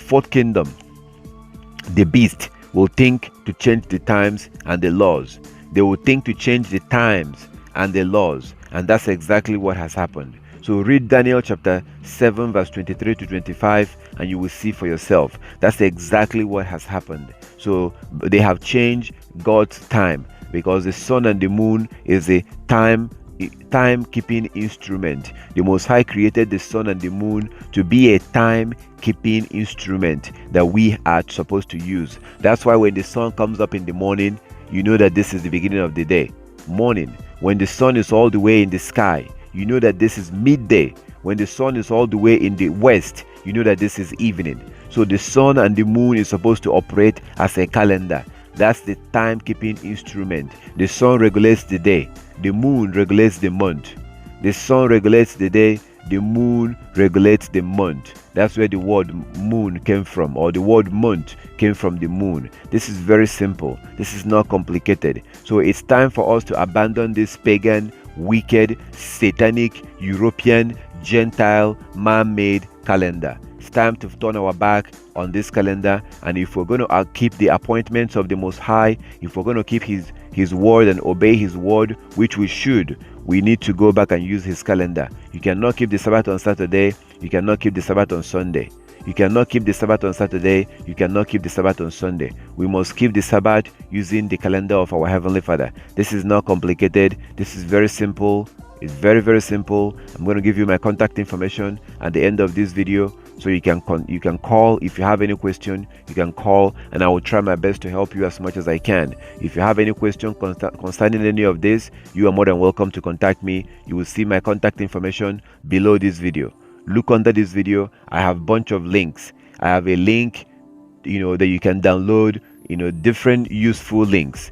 beast will think to change the times and the laws. They will think to change the times and the laws, and that's exactly what has happened. So read Daniel chapter 7 verse 23 to 25 and you will see for yourself. That's exactly what has happened. So they have changed God's time, because the sun and the moon is a time-keeping instrument. The Most High created the sun and the moon to be a time-keeping instrument that we are supposed to use. That's why when the sun comes up in the morning, you know that this is the beginning of the day. Morning. When the sun is all the way in the sky, you know that this is midday. When the sun is all the way in the west, you know that this is evening. So the sun and the moon is supposed to operate as a calendar. That's the time-keeping instrument. The sun regulates the day. The moon regulates the month. The sun regulates the day. The moon regulates the month. That's where the word moon came from, or the word month came from the moon. This is very simple. This is not complicated. So it's time for us to abandon this pagan, wicked, satanic, European, Gentile, man-made calendar. It's time to turn our back on this calendar, and if we're going to keep the appointments of the Most High, if we're going to keep his His word and obey His word, which we should, we need to go back and use His calendar. You cannot keep the Sabbath on Saturday. You cannot keep the Sabbath on Sunday. You cannot keep the Sabbath on Saturday. You cannot keep the Sabbath on Sunday. We must keep the Sabbath using the calendar of our Heavenly Father. This is not complicated. This is very simple. It's very, very simple. I'm going to give you my contact information at the end of this video, so you can call. If you have any question, you can call, and I will try my best to help you as much as I can. If you have any question concerning any of this, you are more than welcome to contact me. You will see my contact information below this video. Look under this video. I have a bunch of links. I have a link, that you can download, different useful links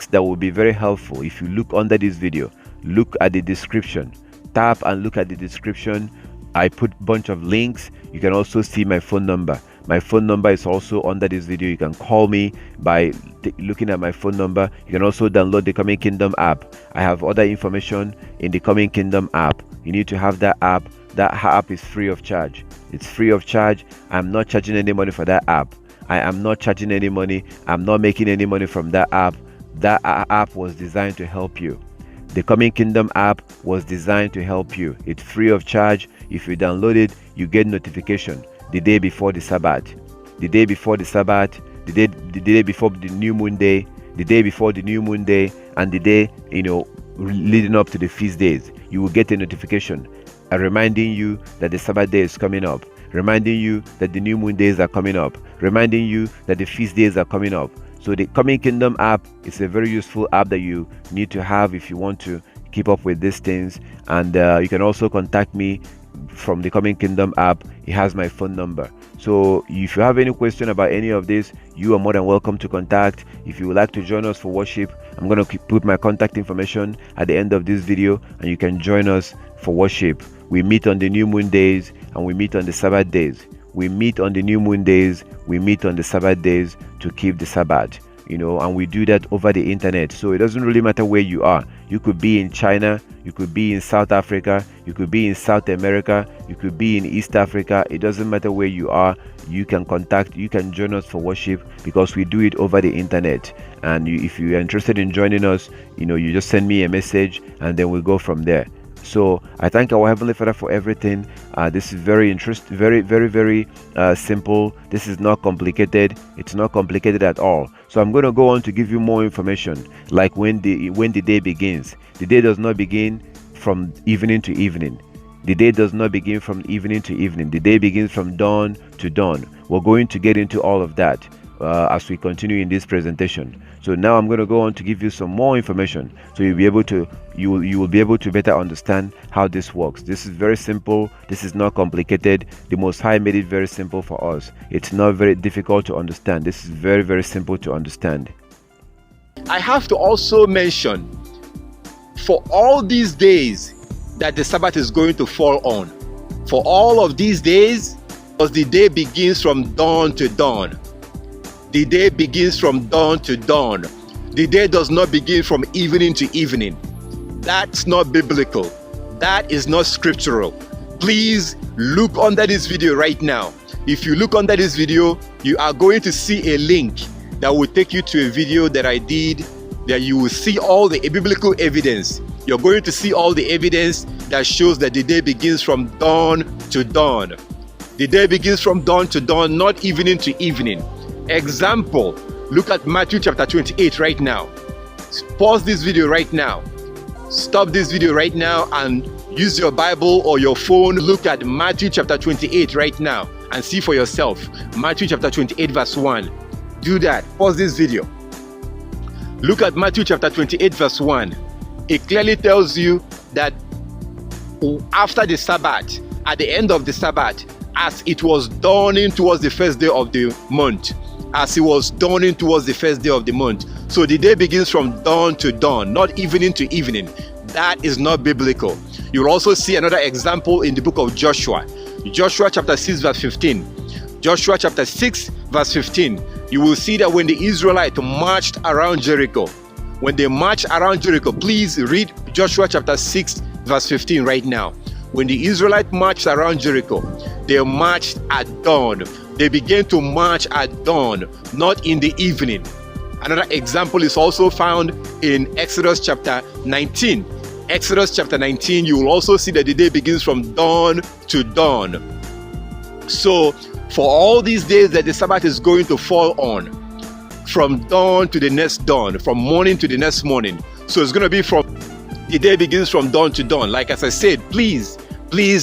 that will be very helpful. If you look under this video, look at the description, tap and look at the description. I put a bunch of links. You can also see my phone number. My phone number is also under this video. You can call me by looking at my phone number. You can also download the Coming Kingdom app. I have other information in the Coming Kingdom app. You need to have that app. That app is free of charge. It's free of charge. I'm not charging any money for that app. I am not charging any money. I'm not making any money from that app. That app was designed to help you. The Coming Kingdom app was designed to help you. It's free of charge. If you download it, you get notification the day before the Sabbath, the day before the Sabbath, the day before the new moon day, the day before the new moon day, and the day leading up to the feast days. You will get a notification reminding you that the Sabbath day is coming up, reminding you that the new moon days are coming up, reminding you that the feast days are coming up. So the Coming Kingdom app is a very useful app that you need to have if you want to keep up with these things. And you can also contact me from the Coming Kingdom app. It has my phone number. So if you have any question about any of this, you are more than welcome to contact. If you would like to join us for worship, I'm going to put my contact information at the end of this video, and you can join us for worship. We meet on the new moon days and we meet on the Sabbath days. We meet on the new moon days, we meet on the Sabbath days to keep the Sabbath, and we do that over the internet. So it doesn't really matter where you are. You could be in China, you could be in South Africa, you could be in South America, you could be in East Africa. It doesn't matter where you are. You can join us for worship, because we do it over the internet. And if you are interested in joining us, you just send me a message and then we'll go from there. So I thank our Heavenly Father for everything. This is very interesting, very, very, very simple. This is not complicated. It's not complicated at all. So I'm going to go on to give you more information, like when the day begins. The day does not begin from evening to evening. The day does not begin from evening to evening. The day begins from dawn to dawn. We're going to get into all of that as we continue in this presentation. So now I'm going to go on to give you some more information, so you will be able to better understand how this works. This is very simple. This is not complicated. The Most High made it very simple for us. It's not very difficult to understand. This is very, very simple to understand. I have to also mention, for all these days that the Sabbath is going to fall on, for all of these days, because the day begins from dawn to dawn. The day begins from dawn to dawn. The day does not begin from evening to evening. That's not biblical. That is not scriptural. Please look under this video right now. If you look under this video, you are going to see a link that will take you to a video that I did, that you will see all the biblical evidence. You're going to see all the evidence that shows that the day begins from dawn to dawn. The day begins from dawn to dawn, not evening to evening. Example, look at Matthew chapter 28 right now. Pause this video right now. Stop this video right now and use your Bible or your phone. Look at Matthew chapter 28 right now and see for yourself. Matthew chapter 28 verse 1. Do that. Pause this video. Look at Matthew chapter 28 verse 1. It clearly tells you that after the Sabbath, at the end of the Sabbath, as it was dawning towards the first day of the month, as it was dawning towards the first day of the month. So the day begins from dawn to dawn, not evening to evening. That is not biblical. You'll also see another example in the book of Joshua. Joshua chapter 6 verse 15. Joshua chapter 6 verse 15. You will see that when the Israelites marched around Jericho, when they marched around Jericho, please read Joshua chapter 6 verse 15 right now. When the Israelites marched around Jericho, they marched at dawn. They began to march at dawn, not in the evening. Another example is also found in Exodus chapter 19. Exodus chapter 19, you will also see that the day begins from dawn to dawn. So for all these days that the Sabbath is going to fall on, from dawn to the next dawn, from morning to the next morning. So it's going to be from the day begins from dawn to dawn. Like as I said, please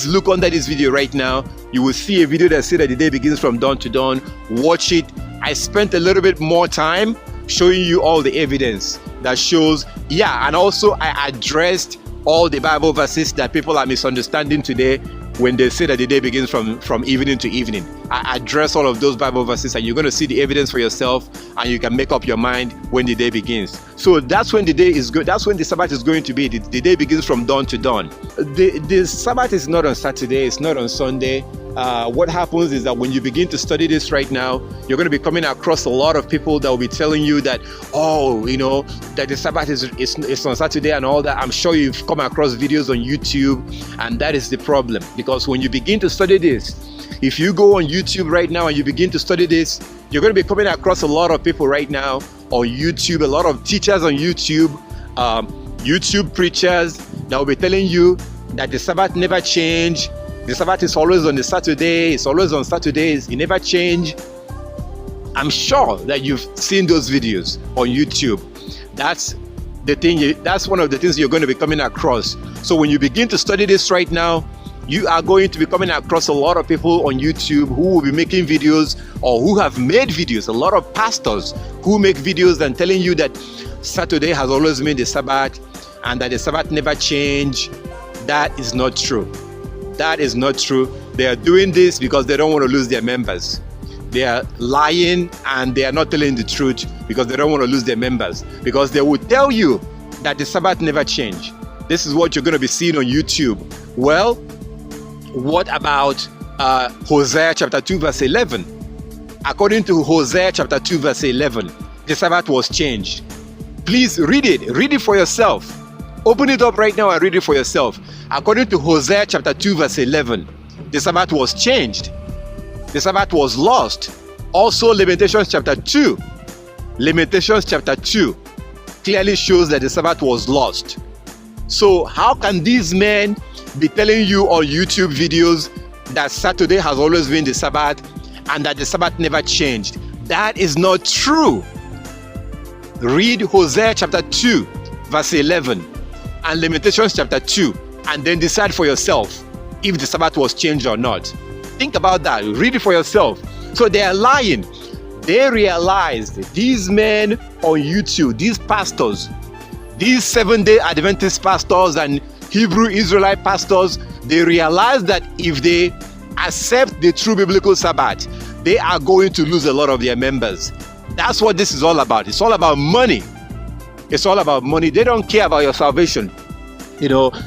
look under this video right now. You will see a video that says that the day begins from dawn to dawn. Watch it. I spent a little bit more time showing you all the evidence that shows, and also I addressed all the Bible verses that people are misunderstanding today when they say that the day begins from evening to evening. I address all of those Bible verses, and you're going to see the evidence for yourself, and you can make up your mind when the day begins. So that's when the day is good. That's when the Sabbath is going to be. The day begins from dawn to dawn. The Sabbath is not on Saturday. It's not on Sunday. What happens is that when you begin to study this right now, you're going to be coming across a lot of people that will be telling you that, that the Sabbath is on Saturday and all that. I'm sure you've come across videos on YouTube, and that is the problem. Because when you begin to study this, if you go on YouTube right now and you begin to study this, you're going to be coming across a lot of people right now on YouTube, a lot of teachers on YouTube, YouTube preachers that will be telling you that the Sabbath never changed. The Sabbath is always on the Saturday. It's always on Saturdays. It never changed. I'm sure that you've seen those videos on YouTube. That's the thing. That's one of the things you're going to be coming across. So when you begin to study this right now, you are going to be coming across a lot of people on YouTube who will be making videos or who have made videos. A lot of pastors who make videos and telling you that Saturday has always been the Sabbath and that the Sabbath never changed. That is not true. That is not true. They are doing this because they don't want to lose their members. They are lying and they are not telling the truth because they don't want to lose their members. Because they will tell you that the Sabbath never changed. This is what you're going to be seeing on YouTube. Well, what about Hosea chapter 2 verse 11? According to Hosea chapter 2 verse 11, the Sabbath was changed. Please read it. Read it for yourself. Open it up right now and read it for yourself. According to Hosea chapter 2 verse 11, the Sabbath was changed. The Sabbath was lost. Also Lamentations chapter 2. Lamentations chapter 2 clearly shows that the Sabbath was lost. So how can these men be telling you on YouTube videos that Saturday has always been the Sabbath and that the Sabbath never changed? That is not true. Read Hosea chapter 2 verse 11 and Lamentations chapter 2 and then decide for yourself if the Sabbath was changed or not. Think about that. Read it for yourself. So they are lying. They realized, these men on YouTube, these pastors, these Seventh-day Adventist pastors and Hebrew Israelite pastors, they realized that if they accept the true biblical Sabbath, they are going to lose a lot of their members. That's what this is all about. It's all about money. It's all about money. They don't care about your salvation.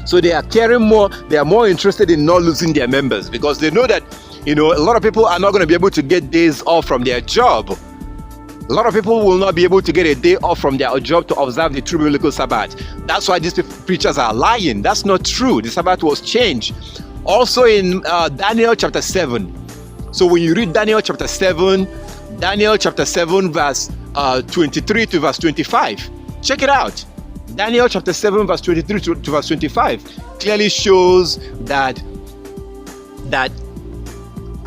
So they are caring more. They are more interested in not losing their members because they know that, a lot of people are not going to be able to get days off from their job. A lot of people will not be able to get a day off from their job to observe the true biblical Sabbath. That's why these preachers are lying. That's not true. The Sabbath was changed. Also in Daniel chapter 7. So when you read Daniel chapter 7 verse 23 to verse 25. Check it out. Daniel chapter 7 verse 23 to verse 25 clearly shows that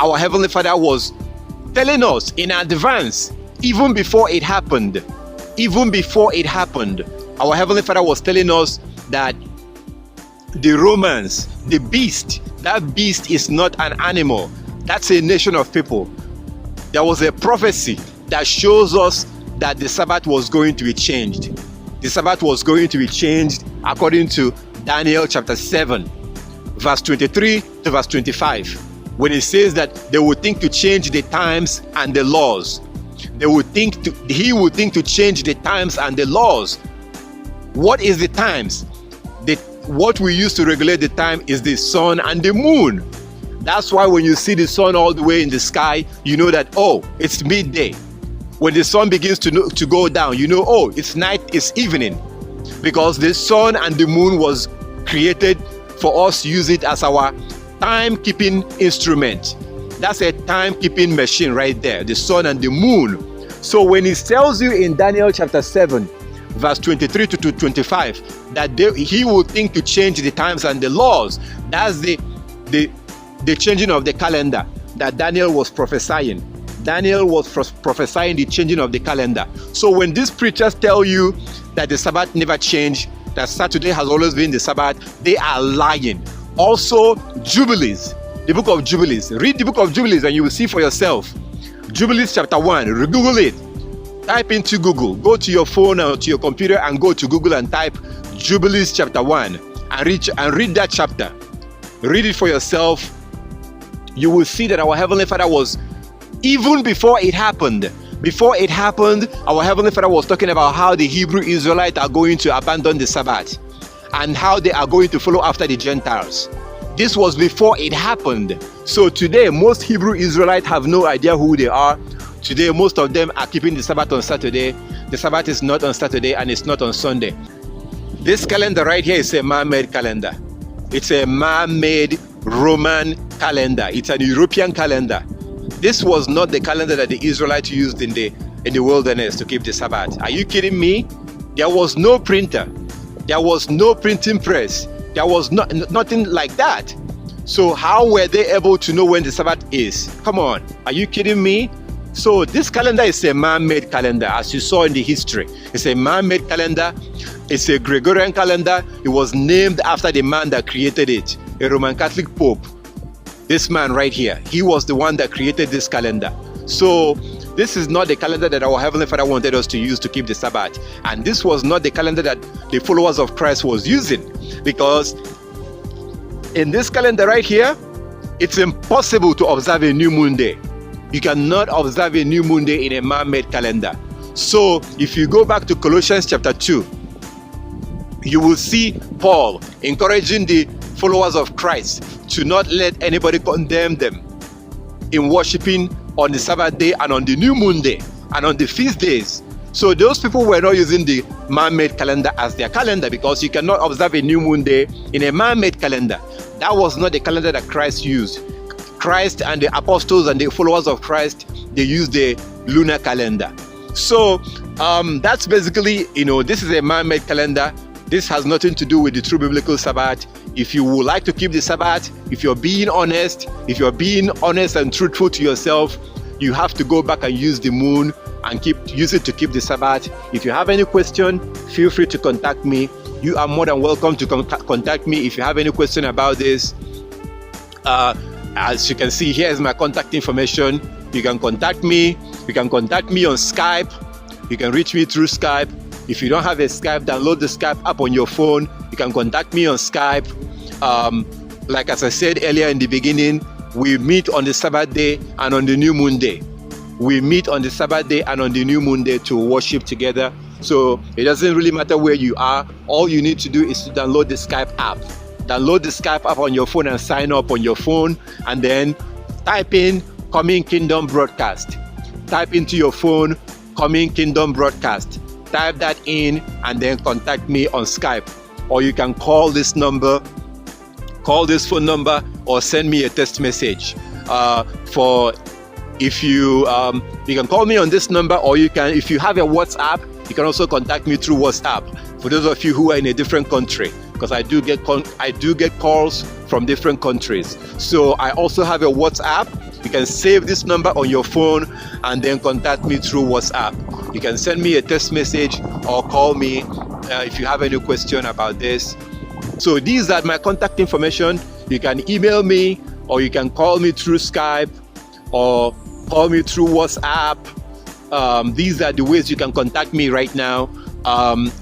our Heavenly Father was telling us in advance, even before it happened, our Heavenly Father was telling us that the Romans, the beast, that beast is not an animal. That's a nation of people. There was a prophecy that shows us that the Sabbath was going to be changed. The Sabbath was going to be changed according to Daniel chapter 7, verse 23 to verse 25. When it says that they would think to change the times and the laws. He would think to change the times and the laws. What is the times? What we use to regulate the time is the sun and the moon. That's why when you see the sun all the way in the sky, you know that, it's midday. When the sun begins to go down, you know, it's night, it's evening. Because the sun and the moon was created for us to use it as our time-keeping instrument. That's a time-keeping machine right there, the sun and the moon. So when he tells you in Daniel chapter 7, verse 23 to 25, that he will think to change the times and the laws, that's the changing of the calendar that Daniel was prophesying. Daniel was prophesying the changing of the calendar. So when these preachers tell you that the Sabbath never changed, that Saturday has always been the Sabbath, they are lying. Also, Jubilees, the book of Jubilees. Read the book of Jubilees and you will see for yourself. Jubilees chapter 1, Google it. Type into Google. Go to your phone or to your computer and go to Google and type Jubilees chapter 1 and read that chapter. Read it for yourself. You will see that our Heavenly Father was, even before it happened, our Heavenly Father was talking about how the Hebrew Israelites are going to abandon the Sabbath and how they are going to follow after the Gentiles. This was before it happened. So today, most Hebrew Israelites have no idea who they are. Today, most of them are keeping the Sabbath on Saturday. The Sabbath is not on Saturday and it's not on Sunday. This calendar right here is a man-made calendar. It's a man-made Roman calendar. It's an European calendar. This was not the calendar that the Israelites used in the wilderness to keep the Sabbath. Are you kidding me? There was no printer. There was no printing press. There was nothing like that. So how were they able to know when the Sabbath is? Come on. Are you kidding me? So this calendar is a man-made calendar, as you saw in the history. It's a man-made calendar. It's a Gregorian calendar. It was named after the man that created it, a Roman Catholic Pope. This man right here, he was the one that created this calendar. So this is not the calendar that our Heavenly Father wanted us to use to keep the Sabbath. And this was not the calendar that the followers of Christ was using. Because in this calendar right here, it's impossible to observe a new moon day. You cannot observe a new moon day in a man-made calendar. So if you go back to Colossians chapter 2, you will see Paul encouraging the followers of Christ to not let anybody condemn them in worshiping on the Sabbath day and on the new moon day and on the feast days. So those people were not using the man-made calendar as their calendar, because you cannot observe a new moon day in a man-made calendar. That was not the calendar that Christ used. Christ and the apostles and the followers of Christ, they used the lunar calendar. So that's basically, this is a man-made calendar. This has nothing to do with the true biblical Sabbath. If you would like to keep the Sabbath, if you're being honest and truthful to yourself, you have to go back and use the moon and use it to keep the Sabbath. If you have any question, feel free to contact me. You are more than welcome to contact me if you have any question about this. As you can see, here is my contact information. You can contact me. You can contact me on Skype. You can reach me through Skype. If you don't have a Skype, download the Skype app on your phone. You can contact me on Skype. Like as I said earlier in the beginning, we meet on the Sabbath day and on the new moon day. We meet on the Sabbath day and on the new moon day to worship together. So it doesn't really matter where you are. All you need to do is to download the Skype app. Download the Skype app on your phone and sign up on your phone, and then type in Coming Kingdom Broadcast. Type into your phone Coming Kingdom Broadcast. Type that in and then contact me on Skype. Or you can call this phone number, or send me a text message. If you can call me on this number, or if you have a WhatsApp, you can also contact me through WhatsApp. For those of you who are in a different country, because I do get calls from different countries. So I also have a WhatsApp. You can save this number on your phone and then contact me through WhatsApp. You can send me a text message or call me if you have any question about this. So these are my contact information. You can email me, or you can call me through Skype, or call me through WhatsApp. These are the ways you can contact me right now.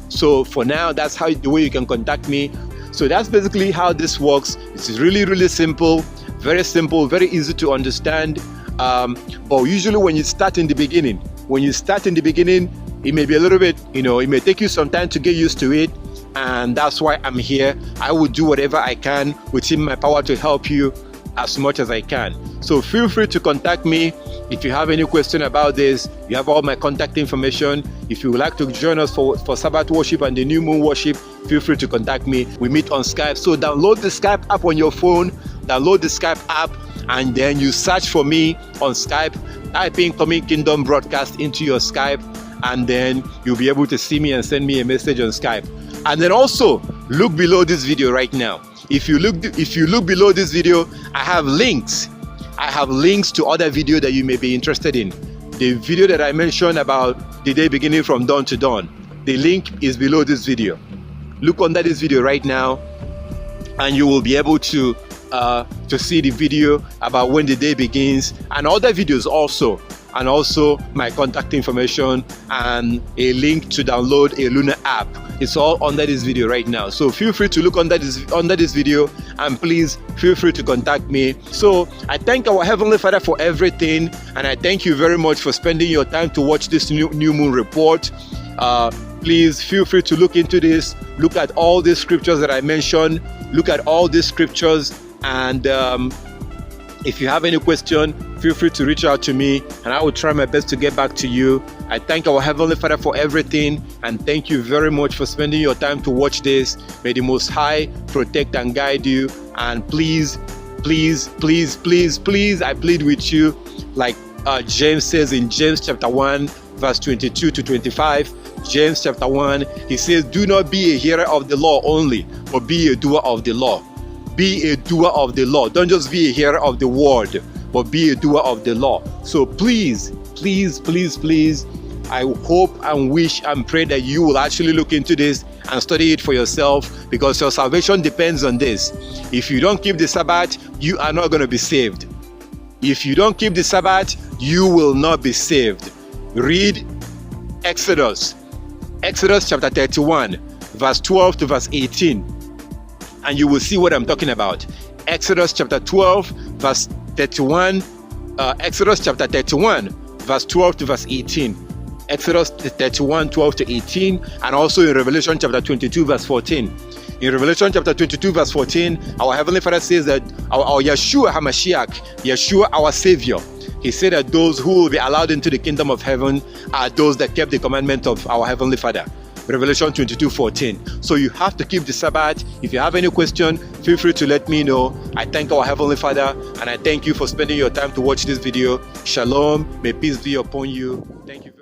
So for now, that's the way you can contact me. So that's basically how this works. It's really, really simple, very easy to understand. But usually when you start in the beginning, it may be a little bit, it may take you some time to get used to it. And that's why I'm here. I will do whatever I can within my power to help you as much as I can. So feel free to contact me if you have any question about this. You have all my contact information. If you would like to join us for Sabbath worship and the new moon worship, feel free to contact me. We meet on Skype. So download the Skype app on your phone. Download the Skype app and then you search for me on Skype, type in Coming Kingdom Broadcast into your Skype, and then you'll be able to see me and send me a message on Skype. And then also look below this video right now. If you look below this video, I have links. I have links to other video that you may be interested in. The video that I mentioned about the day beginning from dawn to dawn, the link is below this video. Look under this video right now, and you will be able to see the video about when the day begins, and other videos also, and also my contact information and a link to download a Lunar app. It's all under this video right now. So feel free to look under this video, and please feel free to contact me. So I thank our Heavenly Father for everything, and I thank you very much for spending your time to watch this new moon report. Please feel free to look into this. Look at all these scriptures that I mentioned. Look at all these scriptures, and if you have any question, feel free to reach out to me, and I will try my best to get back to you. I thank our Heavenly Father for everything, and thank you very much for spending your time to watch this. May the Most High protect and guide you, and please, please, please, please, please, I plead with you, like James says in James chapter 1, verse 22 to 25. James chapter 1, he says, do not be a hearer of the law only, but be a doer of the law. Be a doer of the law. Don't just be a hearer of the word, but be a doer of the law. So please, please, please, please, I hope and wish and pray that you will actually look into this and study it for yourself, because your salvation depends on this. If you don't keep the Sabbath, you are not going to be saved. If you don't keep the Sabbath, you will not be saved. Read Exodus chapter 31, verse 12 to verse 18, and you will see what I'm talking about. Exodus chapter 12, verse 31, Exodus chapter 31, verse 12 to verse 18. Exodus 31, 12 to 18, and also in Revelation chapter 22, verse 14. In Revelation chapter 22, verse 14, our Heavenly Father says that our Yeshua HaMashiach, Yeshua our Savior, he said that those who will be allowed into the kingdom of heaven are those that kept the commandment of our Heavenly Father. Revelation 22:14. So you have to keep the Sabbath. If you have any question, feel free to let me know. I thank our Heavenly Father, and I thank you for spending your time to watch this video. Shalom. May peace be upon you. Thank you.